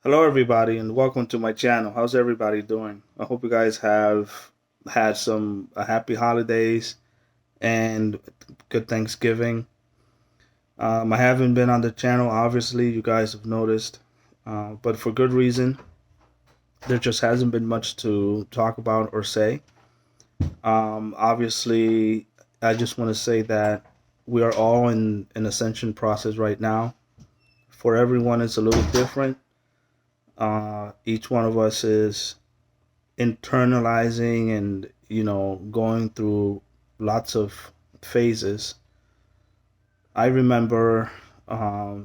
Hello, everybody, and welcome to my channel. How's everybody doing? I hope you guys have had some happy holidays and good Thanksgiving. I haven't been on the channel, obviously, you guys have noticed, but for good reason. There just hasn't been much to talk about or say. Obviously, I just want to say that we are all in an ascension process right now. For everyone, it's a little different. Each one of us is internalizing and going through lots of phases. I remember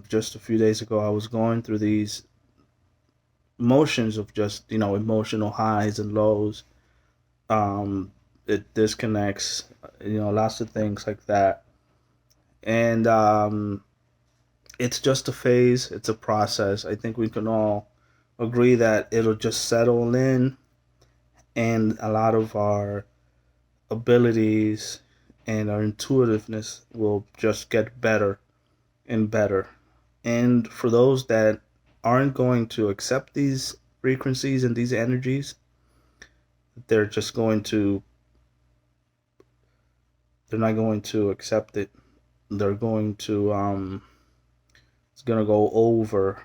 just a few days ago I was going through these motions of just emotional highs and lows. It disconnects, lots of things like that, and it's just a phase. It's a process. I think we can all agree that it'll just settle in, and a lot of our abilities and our intuitiveness will just get better and better. And for those that aren't going to accept these frequencies and these energies, they're just going to they're not going to accept it. They're going to it's going to go over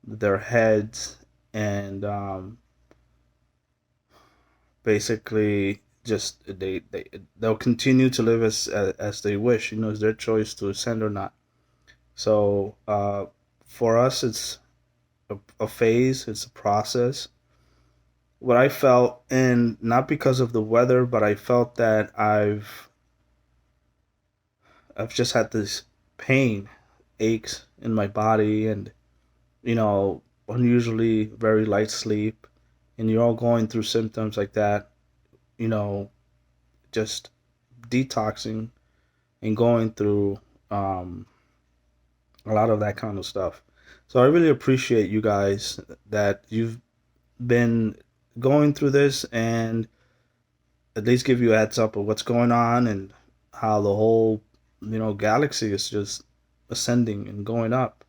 their heads, and basically just they'll continue to live as they wish. It's their choice to ascend or not. So for us, it's a phase, it's a process. What I felt, and not because of the weather, but I felt that I've just had this pain, aches in my body, and unusually very light sleep, and you're all going through symptoms like that. You know, just detoxing and going through a lot of that kind of stuff. So I really appreciate you guys that you've been going through this, and at least give you a heads up of what's going on and how the whole galaxy is just ascending and going up.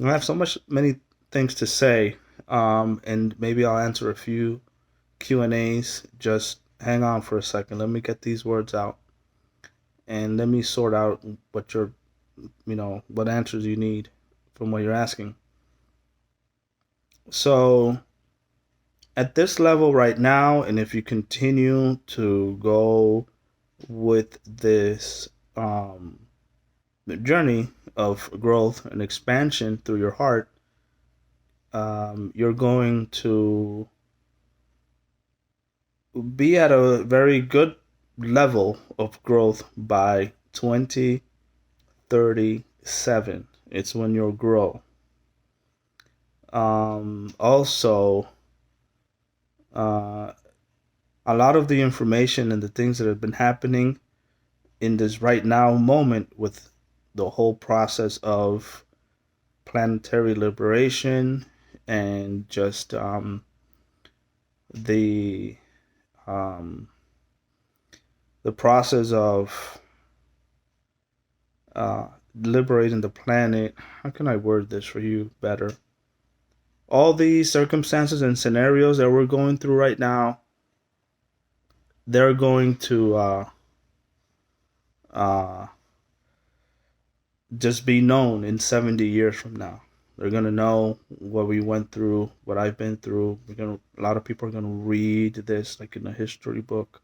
I have so much many things to say, and maybe I'll answer a few Q&As. Just hang on for a second. Let me get these words out, and let me sort out what answers you need from what you're asking. So at this level right now, and if you continue to go with this journey of growth and expansion through your heart, you're going to be at a very good level of growth by 2037. It's when you'll grow. Also, uh, a lot of the information and the things that have been happening in this right now moment with the whole process of planetary liberation and just the um, the process of uh, liberating the planet. How can I word this for you better? All these circumstances and scenarios that we're going through right now, they're going to uh, just be known in 70 years from now. They're gonna know what we went through, what I've been through. A lot of people are gonna read this like in a history book.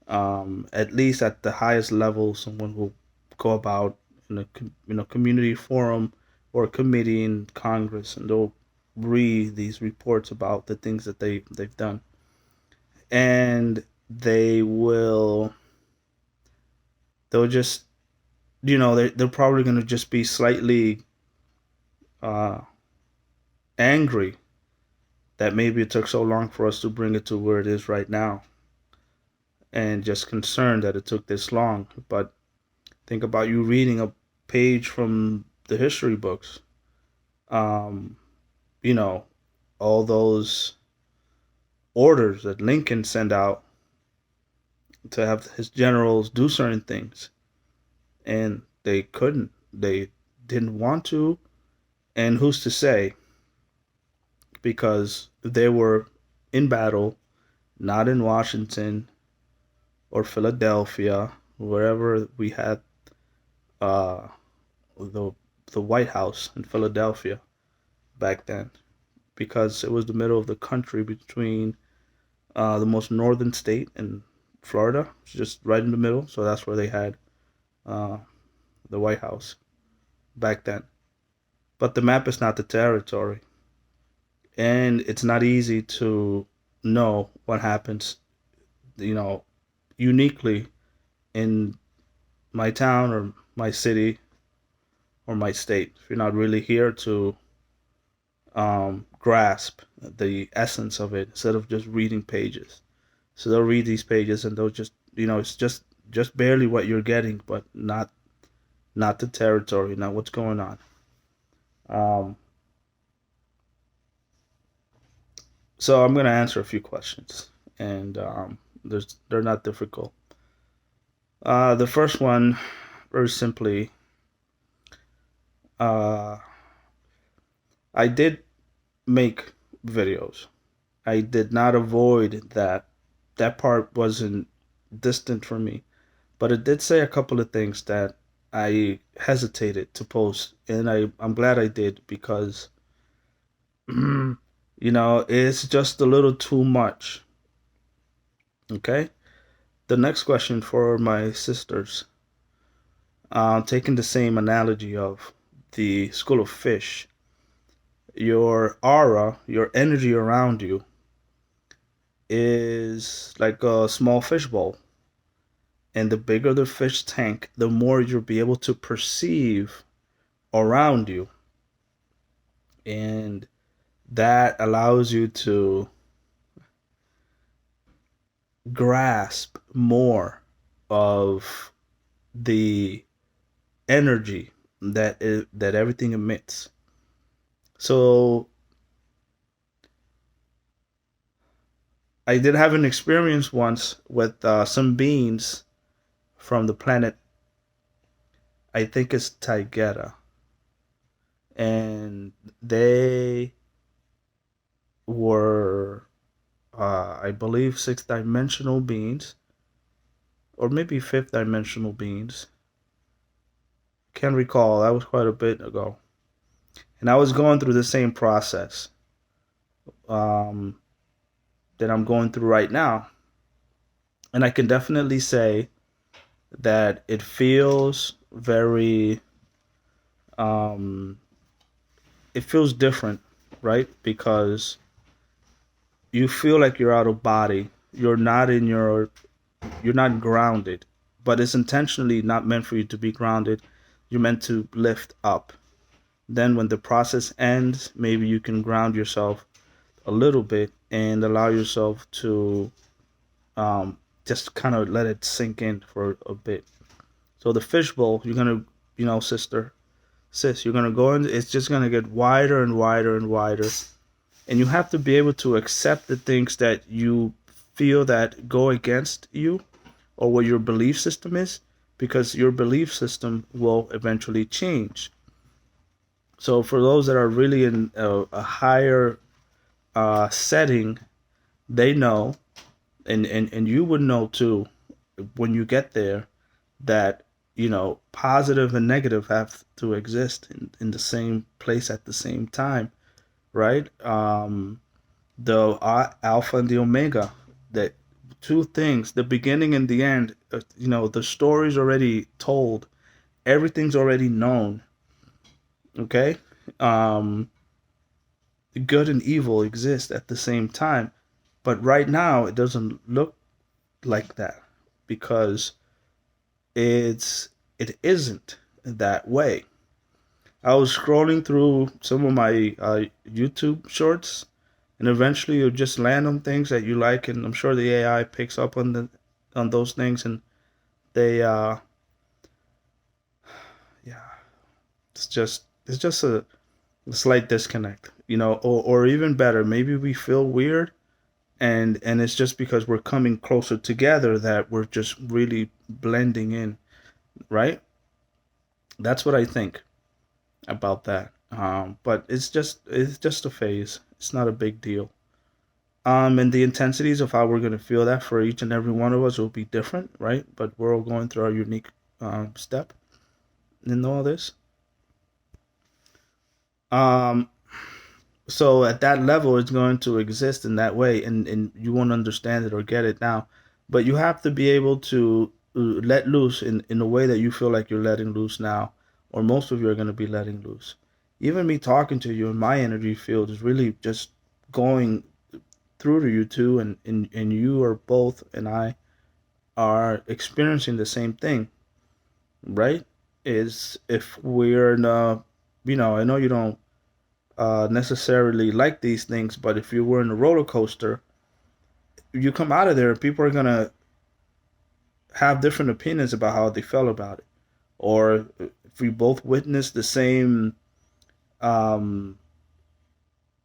At least at the highest level, someone will go about in a community forum or a committee in Congress, and they'll read these reports about the things that they've done, and they'll just they're probably gonna just be slightly uh, angry that maybe it took so long for us to bring it to where it is right now, and just concerned that it took this long. But think about you reading a page from the history books. Um, you know, all those orders that Lincoln sent out to have his generals do certain things, and they couldn't. They didn't want to. And who's to say? Because they were in battle, not in Washington or Philadelphia, wherever we had uh, the the White House in Philadelphia back then, because it was the middle of the country between the most northern state and Florida, just right in the middle. So that's where they had uh, the White House back then. But the map is not the territory, and it's not easy to know what happens, you know, uniquely in my town or my city or my state. If you're not really here to grasp the essence of it, instead of just reading pages. So they'll read these pages and they'll just, it's just barely what you're getting, but not the territory, not what's going on. Um, so I'm gonna answer a few questions, and they're not difficult. The first one, very simply, uh, I did make videos. I did not avoid that. That part wasn't distant from me, but it did say a couple of things that I hesitated to post, and I'm glad I did, because it's just a little too much. Okay. The next question for my sisters, taking the same analogy of the school of fish, your aura, your energy around you, is like a small fishbowl. And the bigger the fish tank, the more you'll be able to perceive around you. And that allows you to grasp more of the energy that everything emits. So I did have an experience once with some beings from the planet, I think it's Tigera, and they were, I believe, sixth dimensional beings, or maybe fifth dimensional beings. Can't recall. That was quite a bit ago, and I was going through the same process um, that I'm going through right now, and I can definitely say that it feels very it feels different, right? Because you feel like you're out of body. You're not grounded, but it's intentionally not meant for you to be grounded. You're meant to lift up. Then when the process ends, maybe you can ground yourself a little bit and allow yourself to just kind of let it sink in for a bit. So the fishbowl, you're gonna, sis, you're gonna go in. It's just gonna get wider and wider and wider, and you have to be able to accept the things that you feel that go against you, or what your belief system is, because your belief system will eventually change. So for those that are really in a higher setting, they know, and you would know too, when you get there, that positive and negative have to exist in the same place at the same time, right? The alpha and the omega, that two things, the beginning and the end. The story's already told, everything's already known. Okay. um Good and evil exist at the same time, but right now it doesn't look like that, because it isn't that way. I was scrolling through some of my YouTube shorts, and eventually you just land on things that you like, and I'm sure the AI picks up on those things, and they yeah, it's just a slight disconnect, or even better, maybe we feel weird, and it's just because we're coming closer together that we're just really blending in, right? That's what I think about that. But it's just a phase. It's not a big deal. And the intensities of how we're gonna feel that for each and every one of us will be different, right? But we're all going through our unique step in all this. Um, so at that level, it's going to exist in that way, and you won't understand it or get it now. But you have to be able to let loose in a way that you feel like you're letting loose now, or most of you are going to be letting loose. Even me talking to you in my energy field is really just going through to you too, and you are both, and I are experiencing the same thing, right? Is if we're in a, I know you don't necessarily like these things, but if you were in a roller coaster, you come out of there, people are gonna have different opinions about how they felt about it. Or if we both witnessed the same, um,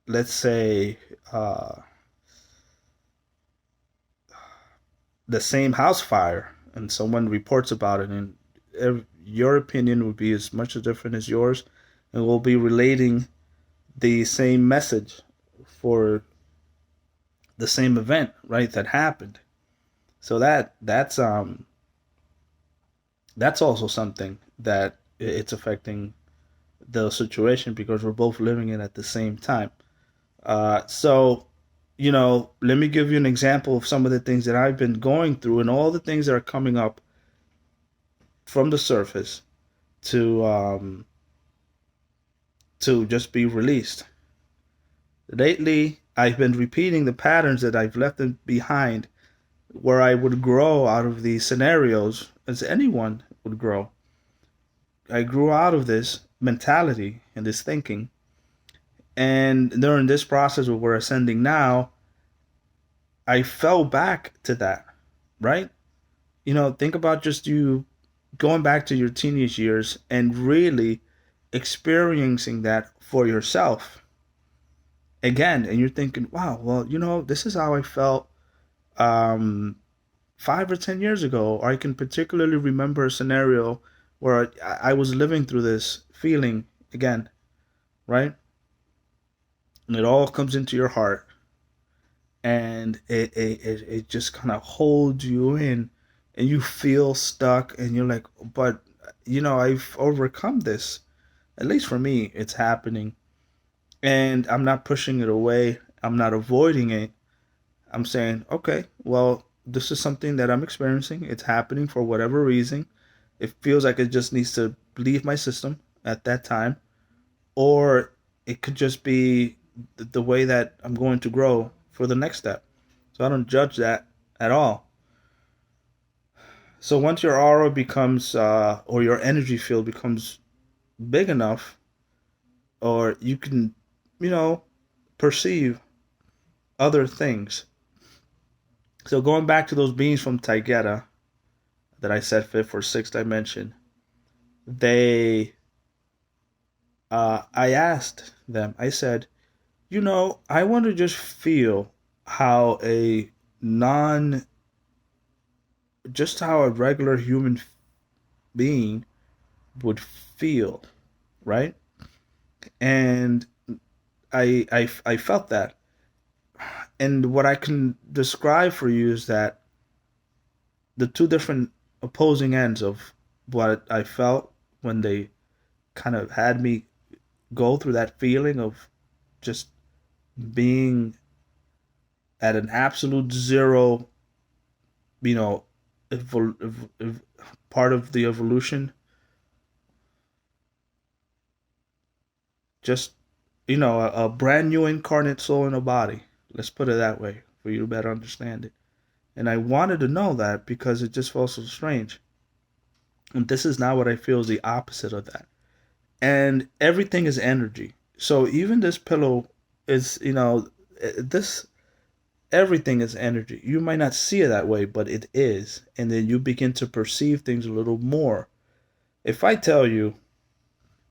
let's say, the same house fire, and someone reports about it, and your opinion would be as much as different as yours, and we'll be relating the same message for the same event, right? That happened. So that's also something that it's affecting the situation because we're both living it at the same time. So, let me give you an example of some of the things that I've been going through and all the things that are coming up from the surface to just be released. Lately, I've been repeating the patterns that I've left behind, where I would grow out of these scenarios as anyone would grow. I grew out of this mentality and this thinking. And during this process where we're ascending now, I fell back to that, right? Think about just you going back to your teenage years and really experiencing that for yourself again. And you're thinking, wow, well, this is how I felt um, 5 or 10 years ago. Or I can particularly remember a scenario where I was living through this feeling again, right? And it all comes into your heart, and it just kind of holds you in, and you feel stuck, and you're like, but I've overcome this. At least for me, it's happening, and I'm not pushing it away. I'm not avoiding it. I'm saying, okay, well, this is something that I'm experiencing. It's happening for whatever reason. It feels like it just needs to leave my system at that time, or it could just be the way that I'm going to grow for the next step. So I don't judge that at all. So once your aura becomes, or your energy field becomes big enough, or you can, you know, perceive other things. So going back to those beings from Taigeta that I said fit for sixth dimension, they, I asked them, I said, I want to just feel how a non, just how a regular human being would feel, right? And I felt that. And what I can describe for you is that the two different opposing ends of what I felt when they kind of had me go through that feeling of just being at an absolute zero, you know, part of the evolution, just, a brand new incarnate soul in a body. Let's put it that way for you to better understand it. And I wanted to know that because it just felt so strange. And this is not what I feel is the opposite of that. And everything is energy. So even this pillow is, this, everything is energy. You might not see it that way, but it is. And then you begin to perceive things a little more. If I tell you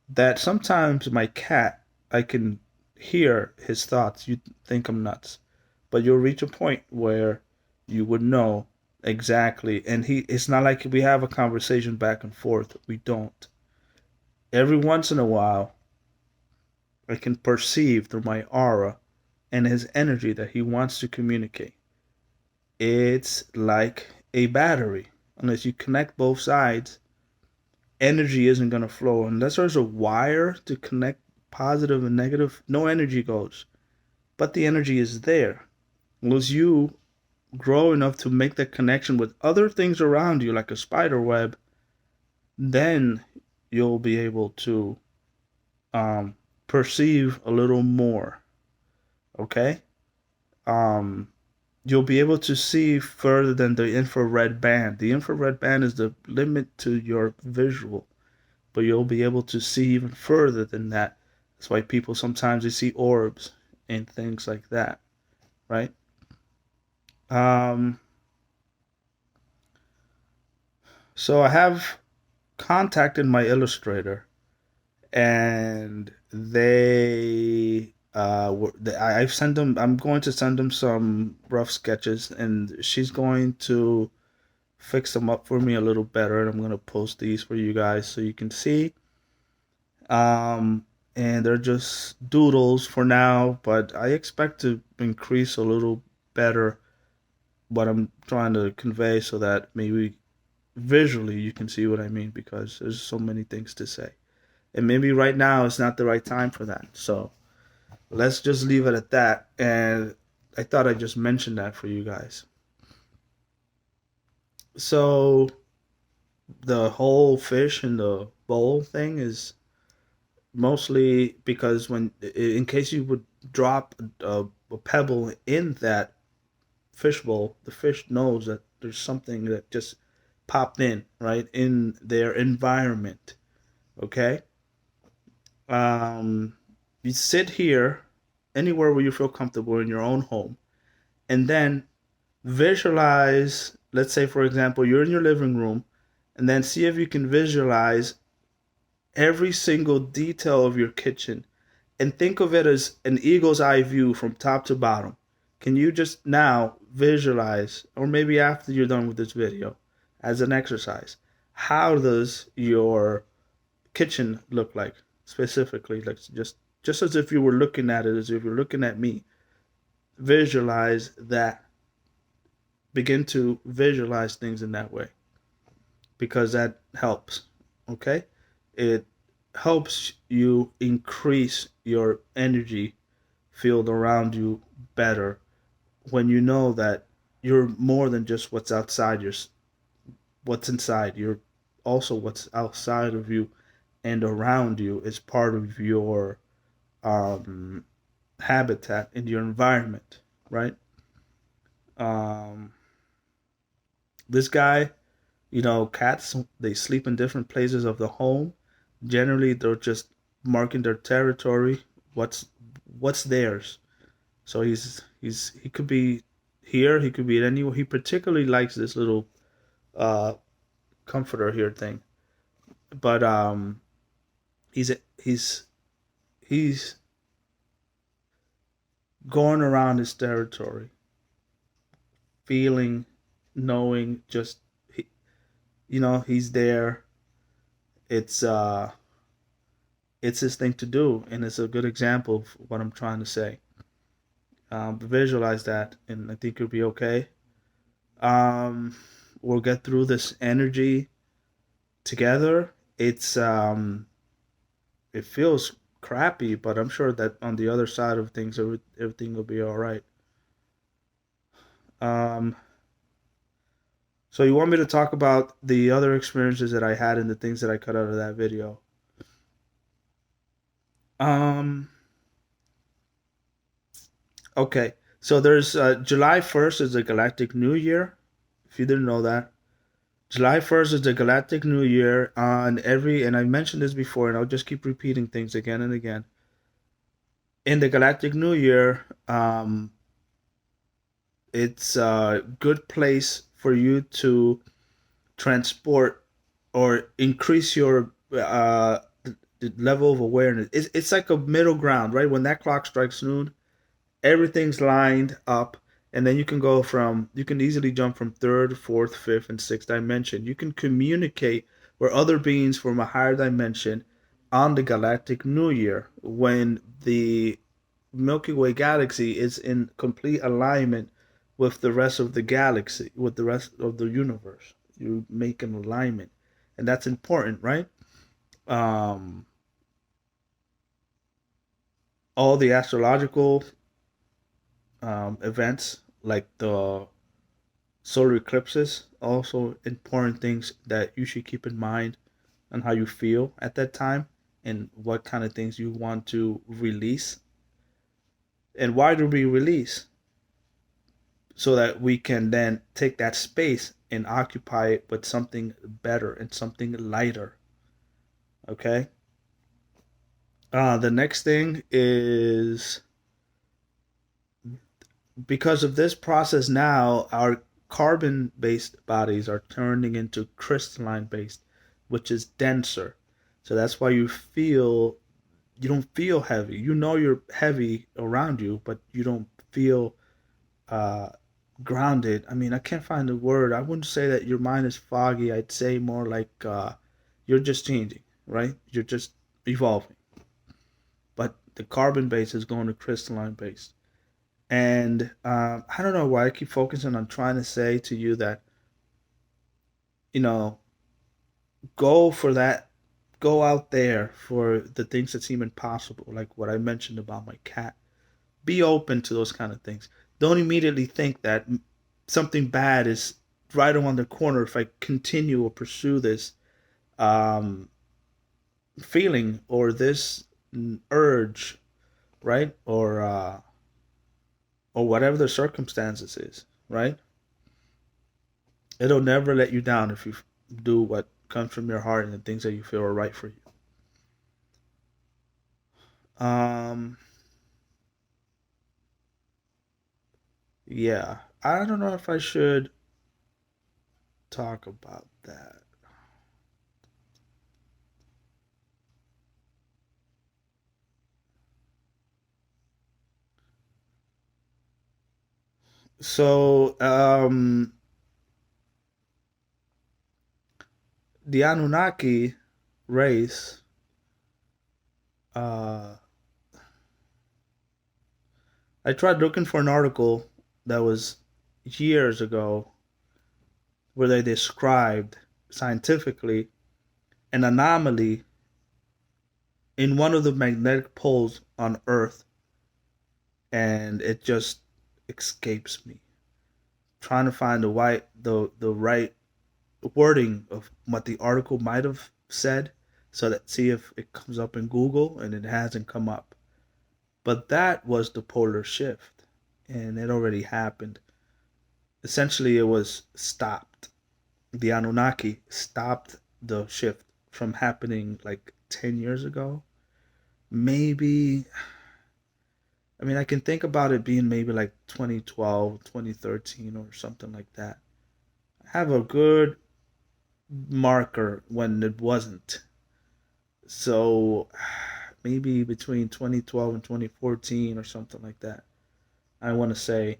that sometimes my cat, I can hear his thoughts, you think I'm nuts. But you'll reach a point where you would know exactly. And it's not like we have a conversation back and forth. We don't. Every once in a while, I can perceive through my aura and his energy that he wants to communicate. It's like a battery. Unless you connect both sides, energy isn't going to flow. Unless there's a wire to connect positive and negative, no energy goes. But the energy is there. Unless you grow enough to make that connection with other things around you, like a spider web, then you'll be able to um, perceive a little more. Okay? Um, you'll be able to see further than the infrared band. The infrared band is the limit to your visual, but you'll be able to see even further than that. That's why people sometimes they see orbs and things like that, right? Um, so I have contacted my illustrator, and I've sent them. I'm going to send them some rough sketches, and she's going to fix them up for me a little better, and I'm gonna post these for you guys so you can see. Um, and they're just doodles for now, but I expect to increase a little better what I'm trying to convey so that maybe visually you can see what I mean because there's so many things to say. And maybe right now is not the right time for that. So let's just leave it at that. And I thought I'd just mention that for you guys. So the whole fish in the bowl thing is mostly because in case you would drop a pebble in that fish bowl, the fish knows that there's something that just popped in, right, in their environment. Okay? Um, you sit here anywhere where you feel comfortable in your own home, and then visualize, let's say, for example, you're in your living room, and then see if you can visualize every single detail of your kitchen and think of it as an eagle's eye view from top to bottom. Can you just now visualize, or maybe after you're done with this video, as an exercise, how does your kitchen look like specifically? Like just as if you were looking at it, as if you're looking at me. Visualize that. Begin to visualize things in that way because that helps. Okay, it helps you increase your energy field around you better when you know that you're more than just what's outside your what's inside. You're also what's outside of you and around you is part of your um, habitat in your environment, right? Um, this guy, cats, they sleep in different places of the home. Generally, they're just marking their territory, what's what's theirs. So he could be here, he could be anywhere. He particularly likes this little uh, comforter here thing, but he's he's he's going around his territory, feeling, knowing, just he's there. It's it's his thing to do, and it's a good example of what I'm trying to say. Visualize that, and I think you'll be okay. Um, we'll get through this energy together. It feels crappy, but I'm sure that on the other side of things, everything will be all right. Um, so you want me to talk about the other experiences that I had and the things that I cut out of that video? Um, okay. So there's July 1st is the Galactic New Year. If you didn't know that, July 1st is the Galactic New Year on and I mentioned this before, and I'll just keep repeating things again and again. In the Galactic New Year, it's a good place for you to transport or increase your the level of awareness. It's like a middle ground, right? When that clock strikes noon, everything's lined up, and then you can easily jump from third, fourth, fifth, and sixth dimension. You can communicate with other beings from a higher dimension on the galactic New Year when the Milky Way galaxy is in complete alignment with the rest of the galaxy, with the rest of the universe. You make an alignment, and that's important, right? Um, all the astrological events, like the solar eclipses, also important things that you should keep in mind on how you feel at that time and what kind of things you want to release. And why do we release? So that we can then take that space and occupy it with something better and something lighter. Okay. The next thing is, because of this process now, our carbon based bodies are turning into crystalline based, which is denser. So that's why you don't feel heavy. You know you're heavy around you, but you don't feel uh, grounded. I mean, I can't find the word. I wouldn't say that your mind is foggy. I'd say more like you're just changing, right? You're just evolving. But the carbon base is going to crystalline base. And I don't know why I keep focusing on trying to say to you that, you know, go for that. Go out there for the things that seem impossible, like what I mentioned about my cat. Be open to those kind of things. Don't immediately think that something bad is right around the corner if I continue or pursue this um, feeling or this urge, right? Or whatever the circumstances is, right? It'll never let you down if you do what comes from your heart and the things that you feel are right for you. Um, yeah, I don't know if I should talk about that. So, the Anunnaki race, uh, I tried looking for an article that was years ago where they described scientifically an anomaly in one of the magnetic poles on Earth, and it just escapes me. Trying to find the right wording of what the article might have said, so that see if it comes up in Google, and it hasn't come up. But that was the polar shift, and it already happened. Essentially, it was stopped. The Anunnaki stopped the shift from happening like 10 years ago. Maybe, I mean, I can think about it being maybe like 2012, 2013, or something like that. I have a good marker when it wasn't. So maybe between 2012 and 2014 or something like that. I want to say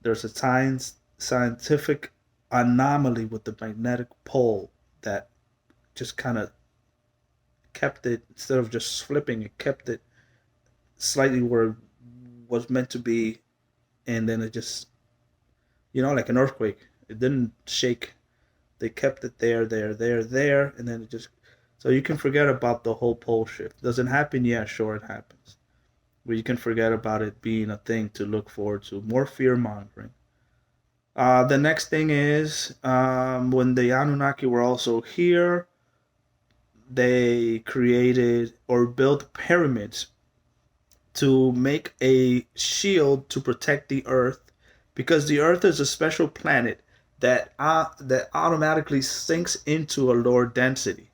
there's a scientific anomaly with the magnetic pole that just kind of kept it, instead of just flipping, it kept it slightly where it was meant to be, and then it just, like an earthquake. It didn't shake. They kept it there, and then it just. So you can forget about the whole pole shift. Does it happen? Yeah, sure, it happens. But you can forget about it being a thing to look forward to. More fear mongering. The next thing is, when the Anunnaki were also here, they created or built pyramids to make a shield to protect the Earth, because the Earth is a special planet that automatically sinks into a lower density,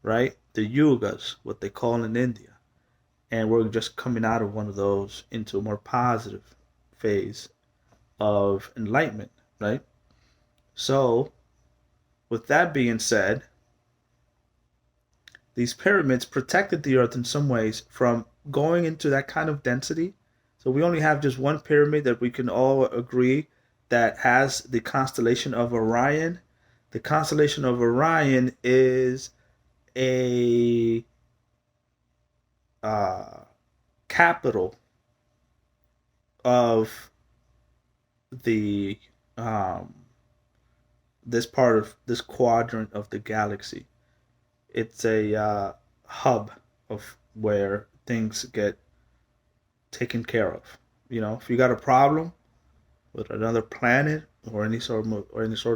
right? The yugas, what they call in India, and we're just coming out of one of those into a more positive phase of enlightenment, right? So, with that being said, these pyramids protected the Earth in some ways from going into that kind of density. So we only have just one pyramid that we can all agree that has the constellation of Orion. The constellation of Orion is a uh, capital of the um, this part of this quadrant of the galaxy. It's a hub of where things get taken care of. You know, if you got a problem with another planet or any sort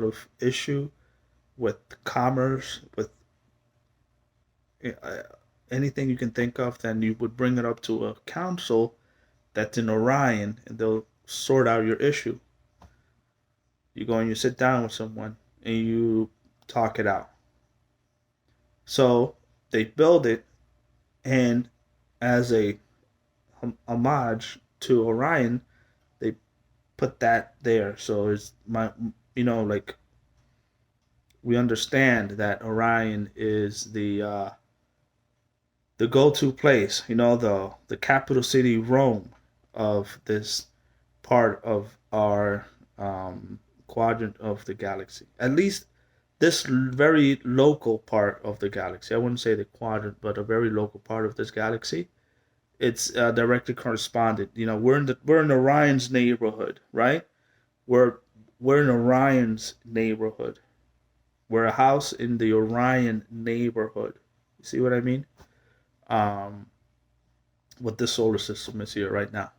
of issue with commerce, with uh, anything you can think of, then you would bring it up to a council that's in Orion, and they'll sort out your issue. You go and you sit down with someone and you talk it out. So they build it, and as a homage to Orion, they put that there. So it's my, like we understand that Orion is the go-to place. You know, the capital city, Rome, of this part of our quadrant of the galaxy. At least this very local part of the galaxy. I wouldn't say the quadrant, but a very local part of this galaxy. It's directly corresponded. You know, we're in Orion's neighborhood, right? We're we're in Orion's neighborhood. We're a house in the Orion neighborhood. You see what I mean? Um, what this solar system is here right now.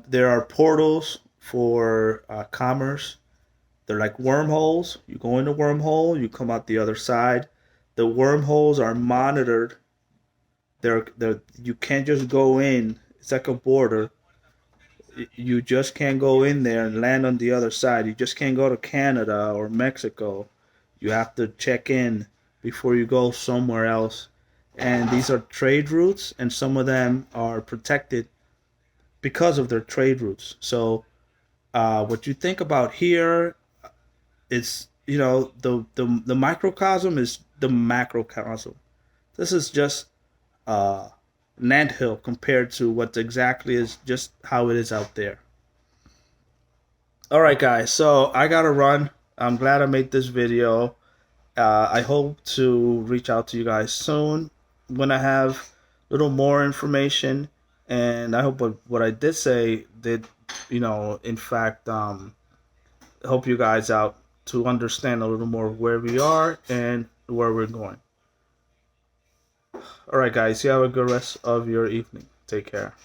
There are portals for commerce. They're like wormholes. You go in the wormhole, you come out the other side. The wormholes are monitored. They're you can't just go in. It's like a border. You just can't go in there and land on the other side. You just can't go to Canada or Mexico. You have to check in before you go somewhere else. And these are trade routes, and some of them are protected because of their trade routes. So, what you think about here is, the microcosm is the macrocosm. This is just uh, an anthill compared to what exactly is just how it is out there. All right, guys. So I gotta run. I'm glad I made this video. I hope to reach out to you guys soon when I have a little more information, and I hope what I did say did, in fact, help you guys out to understand a little more where we are and where we're going. All right, guys. You have a good rest of your evening. Take care.